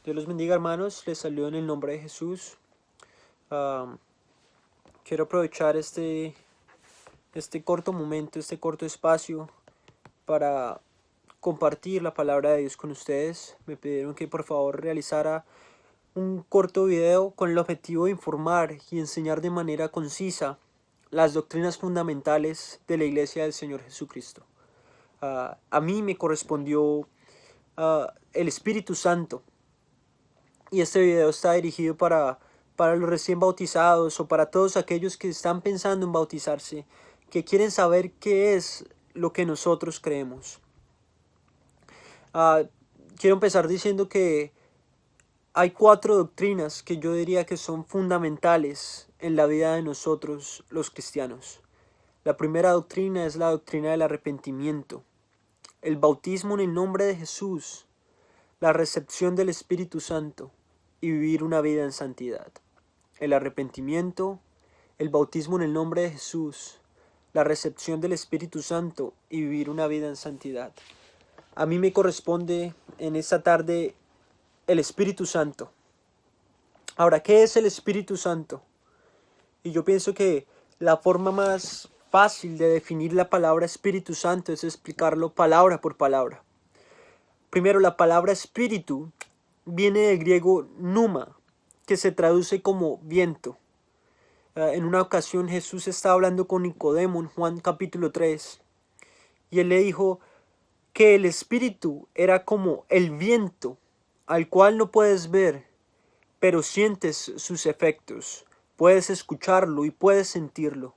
Dios los bendiga, hermanos. Les saludo en el nombre de Jesús. Quiero aprovechar este corto momento, este corto espacio para compartir la palabra de Dios con ustedes. Me pidieron que por favor realizara un corto video con el objetivo de informar y enseñar de manera concisa las doctrinas fundamentales de la Iglesia del Señor Jesucristo. A mí me correspondió el Espíritu Santo, y este video está dirigido para los recién bautizados o para todos aquellos que están pensando en bautizarse, que quieren saber qué es lo que nosotros creemos. Quiero empezar diciendo que hay 4 doctrinas que yo diría que son fundamentales en la vida de nosotros los cristianos. La primera doctrina es la doctrina del arrepentimiento, el bautismo en el nombre de Jesús, la recepción del Espíritu Santo y vivir una vida en santidad. El arrepentimiento, el bautismo en el nombre de Jesús, la recepción del Espíritu Santo y vivir una vida en santidad. A mí me corresponde en esta tarde el Espíritu Santo. Ahora, ¿qué es el Espíritu Santo? Y yo pienso que la forma más fácil de definir la palabra Espíritu Santo es explicarlo palabra por palabra. Primero, la palabra espíritu viene del griego pneuma, que se traduce como viento. En una ocasión Jesús estaba hablando con Nicodemo en Juan capítulo 3, y él le dijo que el espíritu era como el viento, al cual no puedes ver, pero sientes sus efectos, puedes escucharlo y puedes sentirlo.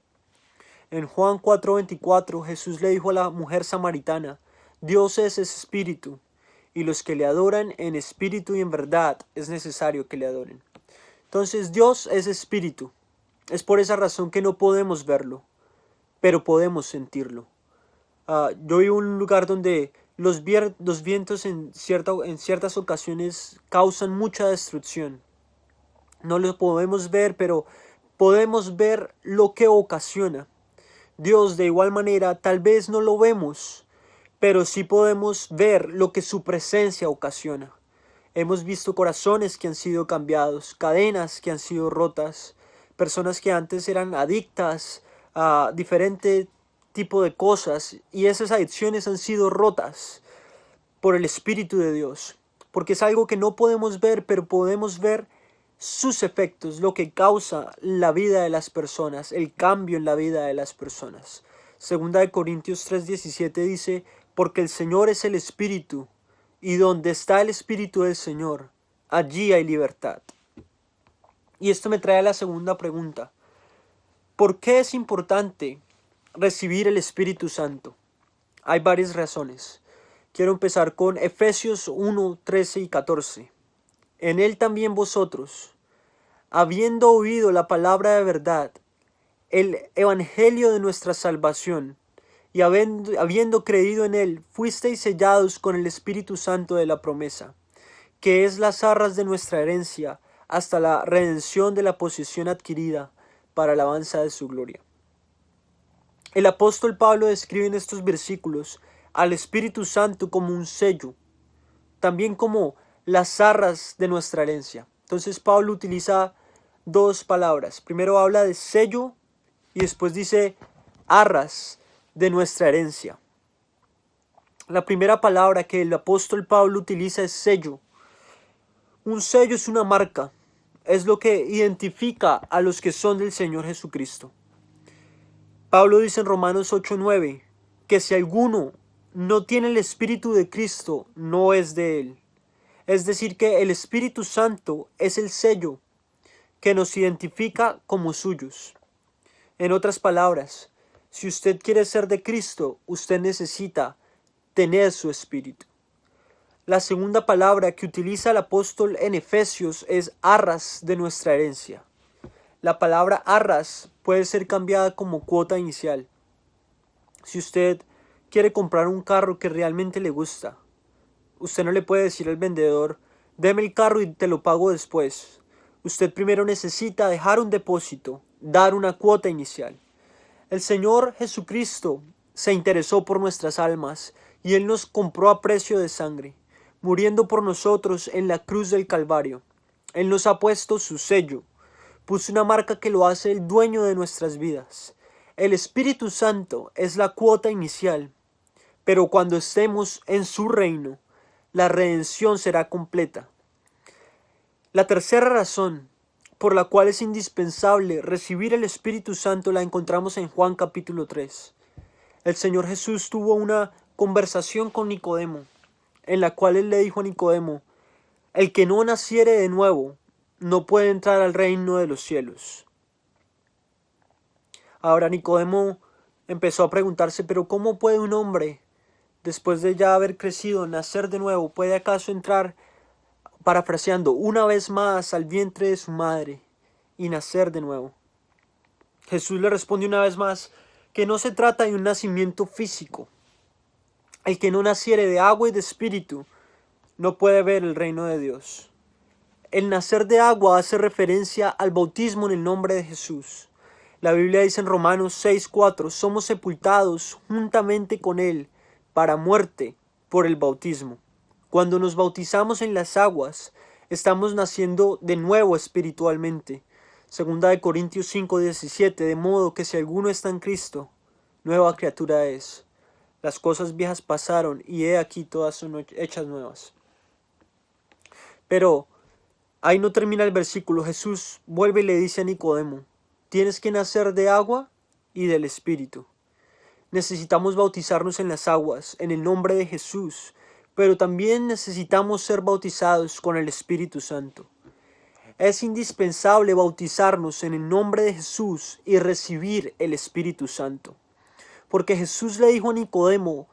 En Juan 4:24 Jesús le dijo a la mujer samaritana: Dios es espíritu, y los que le adoran en espíritu y en verdad es necesario que le adoren. Entonces Dios es espíritu. Es por esa razón que no podemos verlo, pero podemos sentirlo. Yo vivo en un lugar donde los vientos en ciertas ocasiones causan mucha destrucción. No lo podemos ver, pero podemos ver lo que ocasiona. Dios, de igual manera, tal vez no lo vemos, pero sí podemos ver lo que su presencia ocasiona. Hemos visto corazones que han sido cambiados, cadenas que han sido rotas, personas que antes eran adictas a diferente tipo de cosas, y esas adicciones han sido rotas por el Espíritu de Dios, porque es algo que no podemos ver, pero podemos ver sus efectos, lo que causa la vida de las personas, el cambio en la vida de las personas. Segunda de Corintios 3:17 dice: porque el Señor es el Espíritu, y donde está el Espíritu del Señor, allí hay libertad. Y esto me trae a la segunda pregunta: ¿por qué es importante recibir el Espíritu Santo? Hay varias razones. Quiero empezar con Efesios 1:13 y 14. En él también vosotros, habiendo oído la palabra de verdad, el evangelio de nuestra salvación, y habiendo creído en él, fuisteis sellados con el Espíritu Santo de la promesa, que es las arras de nuestra herencia, hasta la redención de la posesión adquirida, para alabanza de su gloria. El apóstol Pablo describe en estos versículos al Espíritu Santo como un sello, también como las arras de nuestra herencia. Entonces Pablo utiliza 2 palabras. Primero habla de sello y después dice arras de nuestra herencia. La primera palabra que el apóstol Pablo utiliza es sello. Un sello es una marca, es lo que identifica a los que son del Señor Jesucristo. Pablo dice en Romanos 8:9 que si alguno no tiene el Espíritu de Cristo, no es de él. Es decir, que el Espíritu Santo es el sello que nos identifica como suyos. En otras palabras, si usted quiere ser de Cristo, usted necesita tener su Espíritu. La segunda palabra que utiliza el apóstol en Efesios es arras de nuestra herencia. La palabra arras puede ser cambiada como cuota inicial. Si usted quiere comprar un carro que realmente le gusta, usted no le puede decir al vendedor: deme el carro y te lo pago después. Usted primero necesita dejar un depósito, dar una cuota inicial. El Señor Jesucristo se interesó por nuestras almas y Él nos compró a precio de sangre. muriendo por nosotros en la cruz del Calvario. Él nos ha puesto su sello, puso una marca que lo hace el dueño de nuestras vidas. El Espíritu Santo es la cuota inicial, pero cuando estemos en su reino, la redención será completa. La tercera razón por la cual es indispensable recibir el Espíritu Santo la encontramos en Juan capítulo 3. El Señor Jesús tuvo una conversación con Nicodemo, en la cual él le dijo a Nicodemo: el que no naciere de nuevo no puede entrar al reino de los cielos. Ahora Nicodemo empezó a preguntarse: pero ¿cómo puede un hombre, después de ya haber crecido, nacer de nuevo? ¿Puede acaso entrar, parafraseando, una vez más al vientre de su madre y nacer de nuevo? Jesús le responde una vez más que no se trata de un nacimiento físico. El que no naciere de agua y de espíritu no puede ver el reino de Dios. El nacer de agua hace referencia al bautismo en el nombre de Jesús. La Biblia dice en Romanos 6:4: somos sepultados juntamente con Él para muerte por el bautismo. Cuando nos bautizamos en las aguas, estamos naciendo de nuevo espiritualmente. Segunda de Corintios 5:17: de modo que si alguno está en Cristo, nueva criatura es. Las cosas viejas pasaron y he aquí todas son hechas nuevas. Pero ahí no termina el versículo. Jesús vuelve y le dice a Nicodemo: tienes que nacer de agua y del Espíritu. Necesitamos bautizarnos en las aguas, en el nombre de Jesús, pero también necesitamos ser bautizados con el Espíritu Santo. Es indispensable bautizarnos en el nombre de Jesús y recibir el Espíritu Santo. Porque Jesús le dijo a Nicodemo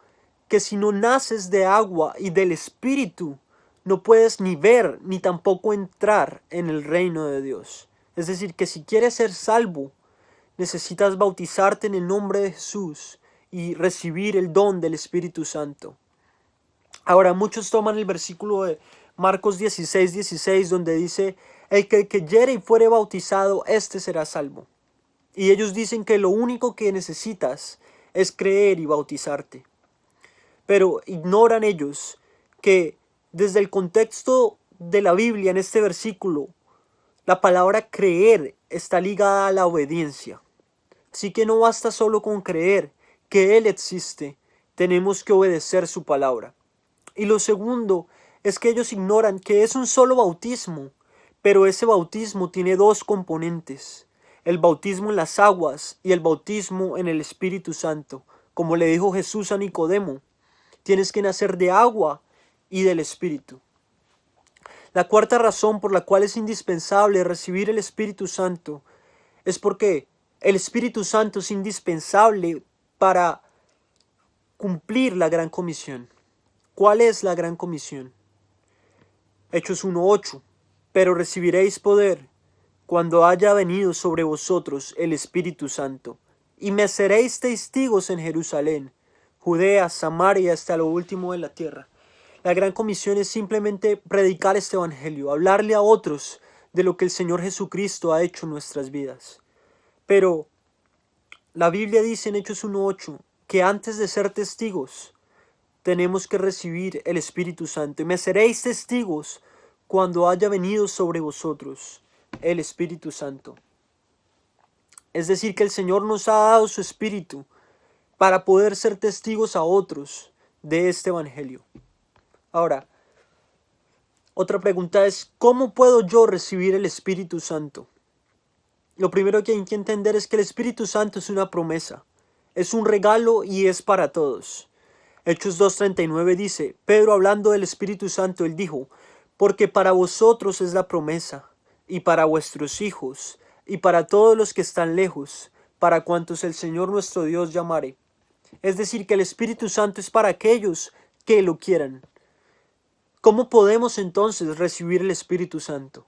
que si no naces de agua y del Espíritu, no puedes ni ver ni tampoco entrar en el reino de Dios. Es decir, que si quieres ser salvo, necesitas bautizarte en el nombre de Jesús y recibir el don del Espíritu Santo. Ahora, muchos toman el versículo de Marcos 16:16, donde dice: el que creyere y fuere bautizado, éste será salvo. Y ellos dicen que lo único que necesitas es creer y bautizarte. Pero ignoran ellos que desde el contexto de la Biblia en este versículo, la palabra creer está ligada a la obediencia. Así que no basta solo con creer que Él existe, tenemos que obedecer su palabra. Y lo segundo es que ellos ignoran que es un solo bautismo, pero ese bautismo tiene dos componentes: el bautismo en las aguas y el bautismo en el Espíritu Santo. Como le dijo Jesús a Nicodemo, tienes que nacer de agua y del Espíritu. La cuarta razón por la cual es indispensable recibir el Espíritu Santo es porque el Espíritu Santo es indispensable para cumplir la gran comisión. ¿Cuál es la gran comisión? Hechos 1:8: pero recibiréis poder cuando haya venido sobre vosotros el Espíritu Santo, y me seréis testigos en Jerusalén, Judea, Samaria, hasta lo último de la tierra. La gran comisión es simplemente predicar este evangelio, hablarle a otros de lo que el Señor Jesucristo ha hecho en nuestras vidas. Pero la Biblia dice en Hechos 1:8 que antes de ser testigos tenemos que recibir el Espíritu Santo. Y me seréis testigos cuando haya venido sobre vosotros el Espíritu Santo. Es decir, que el Señor nos ha dado su Espíritu para poder ser testigos a otros de este evangelio. Ahora, otra pregunta es: ¿cómo puedo yo recibir el Espíritu Santo? Lo primero que hay que entender es que el Espíritu Santo es una promesa, es un regalo y es para todos. Hechos 2:39 dice: Pedro, hablando del Espíritu Santo, él dijo: porque para vosotros es la promesa, y para vuestros hijos, y para todos los que están lejos, para cuantos el Señor nuestro Dios llamare. Es decir, que el Espíritu Santo es para aquellos que lo quieran. ¿Cómo podemos entonces recibir el Espíritu Santo?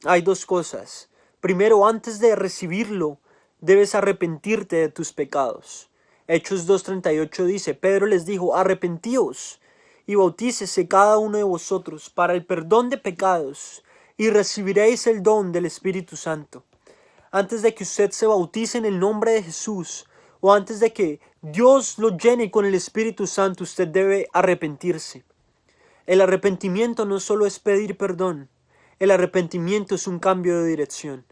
Hay dos cosas. Primero, antes de recibirlo, debes arrepentirte de tus pecados. Hechos 2:38 dice: Pedro les dijo: arrepentíos y bautícese cada uno de vosotros para el perdón de pecados, y recibiréis el don del Espíritu Santo. Antes de que usted se bautice en el nombre de Jesús, o antes de que Dios lo llene con el Espíritu Santo, usted debe arrepentirse. El arrepentimiento no solo es pedir perdón, el arrepentimiento es un cambio de dirección.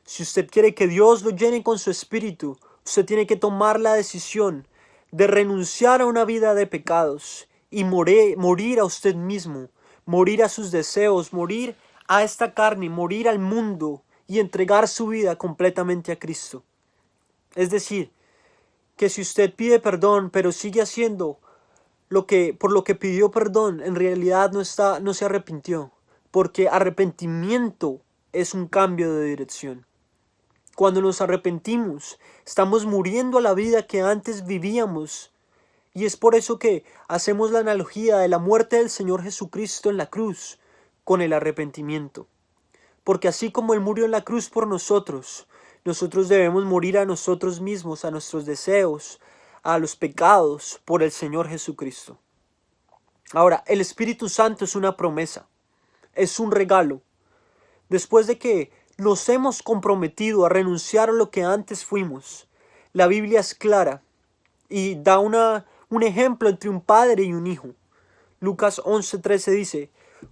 Si usted quiere que Dios lo llene con su espíritu, usted tiene que tomar la decisión de renunciar a una vida de pecados y morir a usted mismo, morir a sus deseos, morir a esta carne, morir al mundo y entregar su vida completamente a Cristo. Es decir, que si usted pide perdón pero sigue haciendo por lo que pidió perdón, en realidad no se arrepintió, porque arrepentimiento es un cambio de dirección. Cuando nos arrepentimos, estamos muriendo a la vida que antes vivíamos, y es por eso que hacemos la analogía de la muerte del Señor Jesucristo en la cruz con el arrepentimiento. Porque así como Él murió en la cruz por nosotros, nosotros debemos morir a nosotros mismos, a nuestros deseos, a los pecados por el Señor Jesucristo. Ahora, el Espíritu Santo es una promesa, es un regalo. Después de que nos hemos comprometido a renunciar a lo que antes fuimos, la Biblia es clara y da un ejemplo entre un padre y un hijo. Lucas 11:13 dice: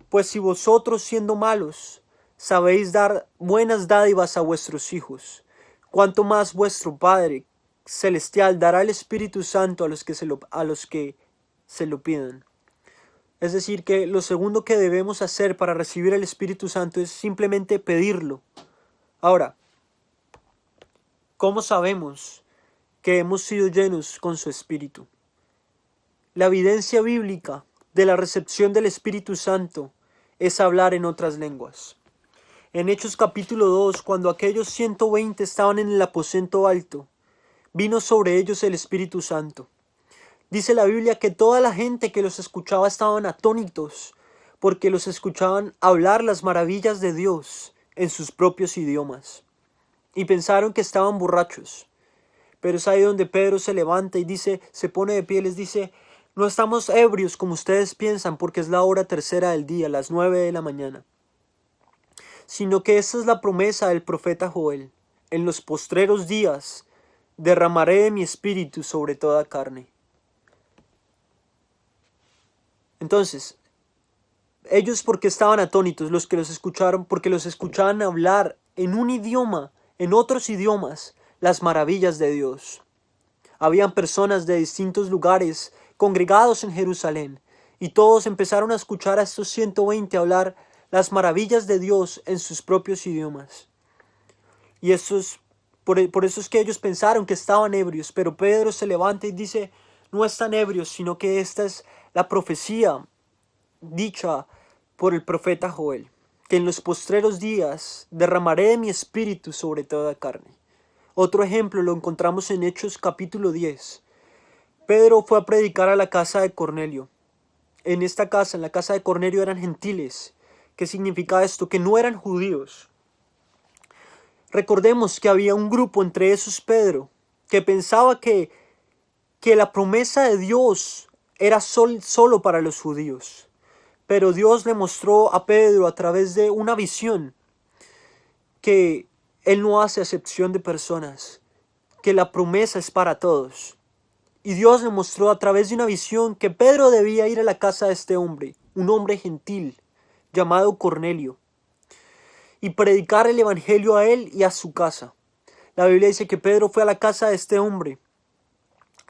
pues si vosotros siendo malos sabéis dar buenas dádivas a vuestros hijos, cuánto más vuestro Padre Celestial dará el Espíritu Santo a los que se lo pidan. Es decir, que lo segundo que debemos hacer para recibir el Espíritu Santo es simplemente pedirlo. Ahora, ¿cómo sabemos que hemos sido llenos con su Espíritu? La evidencia bíblica de la recepción del Espíritu Santo es hablar en otras lenguas. En Hechos capítulo 2, cuando aquellos 120 estaban en el aposento alto, vino sobre ellos el Espíritu Santo. Dice la Biblia que toda la gente que los escuchaba estaban atónitos, porque los escuchaban hablar las maravillas de Dios en sus propios idiomas. Y pensaron que estaban borrachos. Pero es ahí donde Pedro se levanta y se pone de pie y les dice: no estamos ebrios como ustedes piensan, porque es la hora tercera del día, las 9 de la mañana. Sino que esta es la promesa del profeta Joel: en los postreros días derramaré de mi espíritu sobre toda carne. Entonces, ellos porque estaban atónitos, los que los escucharon, porque los escuchaban hablar en un idioma, en otros idiomas, las maravillas de Dios. Habían personas de distintos lugares congregados en Jerusalén, y todos empezaron a escuchar a estos 120 hablar las maravillas de Dios en sus propios idiomas. Y por eso es que ellos pensaron que estaban ebrios, pero Pedro se levanta y dice: no están ebrios, sino que esta es la profecía dicha por el profeta Joel, que en los postreros días derramaré de mi espíritu sobre toda carne. Otro ejemplo lo encontramos en Hechos capítulo 10. Pedro fue a predicar a la casa de Cornelio. En esta casa, en la casa de Cornelio, eran gentiles. ¿Qué significa esto? Que no eran judíos. Recordemos que había un grupo, entre esos Pedro, que pensaba que la promesa de Dios era solo para los judíos. Pero Dios le mostró a Pedro a través de una visión que Él no hace acepción de personas, que la promesa es para todos. Y Dios le mostró a través de una visión que Pedro debía ir a la casa de este hombre, un hombre gentil, llamado Cornelio, y predicar el evangelio a él y a su casa. La Biblia dice que Pedro fue a la casa de este hombre,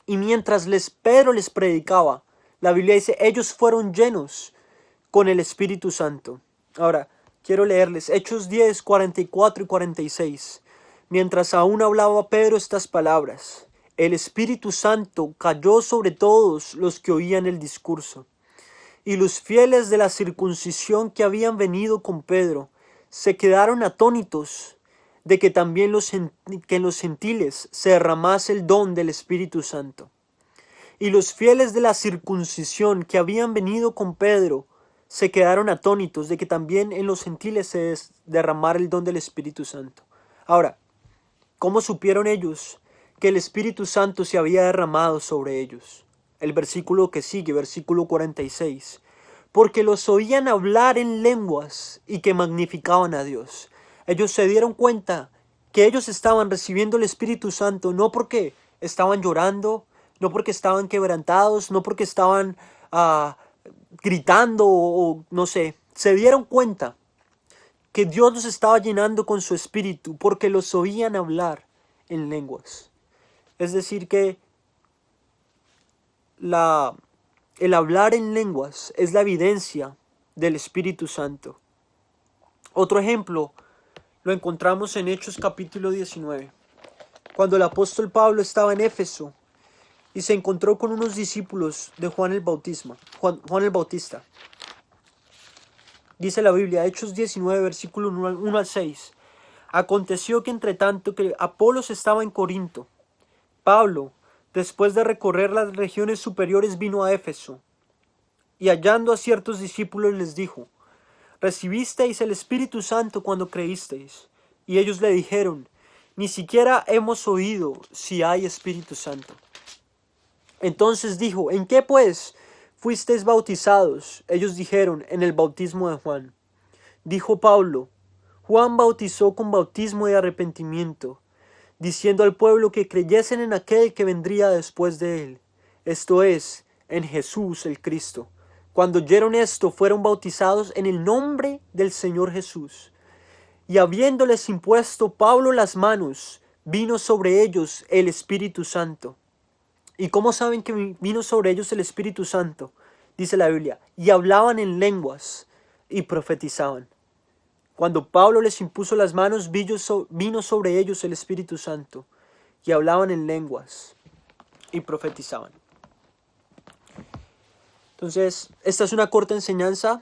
y mientras Pedro les predicaba, la Biblia dice, ellos fueron llenos con el Espíritu Santo. Ahora, quiero leerles Hechos 10, 44 y 46. Mientras aún hablaba Pedro estas palabras, el Espíritu Santo cayó sobre todos los que oían el discurso. Y los fieles de la circuncisión que habían venido con Pedro se quedaron atónitos de que también en los gentiles se derramase el don del Espíritu Santo. Y los fieles de la circuncisión que habían venido con Pedro se quedaron atónitos de que también en los gentiles se derramara el don del Espíritu Santo. Ahora, ¿cómo supieron ellos que el Espíritu Santo se había derramado sobre ellos? El versículo que sigue, versículo 46. Porque los oían hablar en lenguas y que magnificaban a Dios. Ellos se dieron cuenta que ellos estaban recibiendo el Espíritu Santo no porque estaban llorando, no porque estaban quebrantados, no porque estaban gritando o no sé, se dieron cuenta que Dios los estaba llenando con su espíritu porque los oían hablar en lenguas. Es decir que el hablar en lenguas es la evidencia del Espíritu Santo. Otro ejemplo lo encontramos en Hechos capítulo 19, cuando el apóstol Pablo estaba en Éfeso y se encontró con unos discípulos de Juan el Bautista. Dice la Biblia, Hechos 19, versículo 1 al 6. Aconteció que entre tanto que Apolos estaba en Corinto, Pablo, después de recorrer las regiones superiores, vino a Éfeso, y hallando a ciertos discípulos les dijo, ¿recibisteis el Espíritu Santo cuando creísteis? Y ellos le dijeron, ni siquiera hemos oído si hay Espíritu Santo. Entonces dijo, ¿en qué pues fuisteis bautizados? Ellos dijeron, en el bautismo de Juan. Dijo Pablo, Juan bautizó con bautismo de arrepentimiento, diciendo al pueblo que creyesen en aquel que vendría después de él, esto es, en Jesús el Cristo. Cuando oyeron esto, fueron bautizados en el nombre del Señor Jesús. Y habiéndoles impuesto Pablo las manos, vino sobre ellos el Espíritu Santo. ¿Y cómo saben que vino sobre ellos el Espíritu Santo? Dice la Biblia, y hablaban en lenguas y profetizaban. Cuando Pablo les impuso las manos, vino sobre ellos el Espíritu Santo, y hablaban en lenguas y profetizaban. Entonces, esta es una corta enseñanza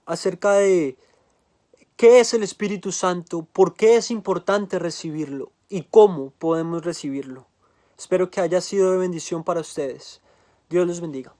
acerca de qué es el Espíritu Santo, por qué es importante recibirlo y cómo podemos recibirlo. Espero que haya sido de bendición para ustedes. Dios los bendiga.